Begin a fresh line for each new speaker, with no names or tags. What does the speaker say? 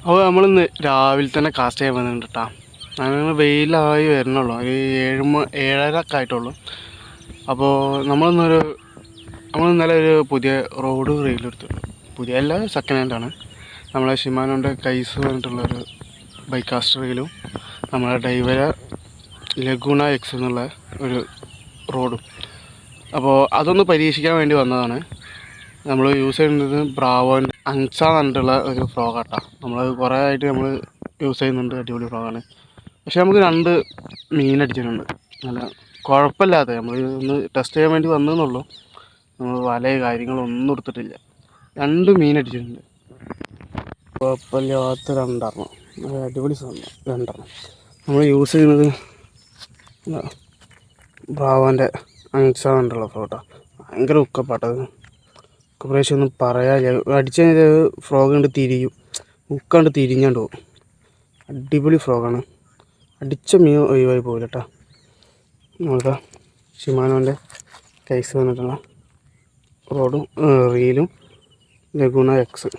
അപ്പോൾ നമ്മളിന്ന് രാവിലെ തന്നെ കാസ്റ്റ് ചെയ്യാൻ വന്നിട്ടുണ്ട് കേട്ടോ. അങ്ങനെ വെയിലായി വരണുള്ളൂ, ഒരു 7:30 ഒക്കെ ആയിട്ടുള്ളൂ. അപ്പോൾ നമ്മൾ ഇന്നലെ ഒരു പുതിയ റോഡ് റീലെടുത്തിട്ടുണ്ട്. പുതിയ അല്ല, സെക്കൻഡ് ഹാൻഡാണ്. നമ്മളെ ഷിമാനോൻ്റെ കൈസ് പറഞ്ഞിട്ടുള്ളൊരു ബൈക്ക് കാസ്റ്റ് റീലും നമ്മളെ ഡൈവര ലഗൂണ എക്സ് എന്നുള്ള ഒരു റോഡും. അപ്പോൾ അതൊന്ന് പരീക്ഷിക്കാൻ വേണ്ടി വന്നതാണ്. നമ്മൾ യൂസ് ചെയ്യുന്നത് ബ്രാവോൻ്റെ അങ്സ പറഞ്ഞിട്ടുള്ള ഒരു ഫ്രോഗാട്ടോ. നമ്മൾ കുറേ ആയിട്ട് നമ്മൾ യൂസ് ചെയ്യുന്നുണ്ട്, അടിപൊളി ഫ്രോഗാണ്. പക്ഷേ നമുക്ക് 2 മീൻ അടിച്ചിട്ടുണ്ട്, നല്ല കുഴപ്പമില്ലാതെ. നമ്മൾ ഒന്ന് ടെസ്റ്റ് ചെയ്യാൻ വേണ്ടി വന്നതെന്നുള്ളൂ. നമ്മൾ വലയോ കാര്യങ്ങളൊന്നും എടുത്തിട്ടില്ല. 2 മീൻ അടിച്ചിട്ടുണ്ട്, കുഴപ്പമില്ലാത്ത 2 അടിപൊളി സാധനം 2. നമ്മൾ യൂസ് ചെയ്യുന്നത് ബ്രാവോൻ്റെ അങ്സ പറഞ്ഞിട്ടുള്ള ഫ്രോഗാട്ടോ. ഭയങ്കര ഉക്കപ്പാട്ടത്, പ്രാവശ്യം ഒന്നും പറയാനില്ല. അടിച്ചു കഴിഞ്ഞാൽ ഫ്രോഗ് കണ്ട് തിരിയും, ഉക്കാണ്ട് തിരിഞ്ഞാണ്ട് പോകും. അടിപൊളി ഫ്രോഗാണ്, അടിച്ച മീൻ ഒഴിവായി പോകില്ല കേട്ടോ. നമുക്ക് ഷിമാനോൻ്റെ കൈസ് വന്നിട്ടുള്ള റോഡും റീലും ലഗൂണ എക്സ്.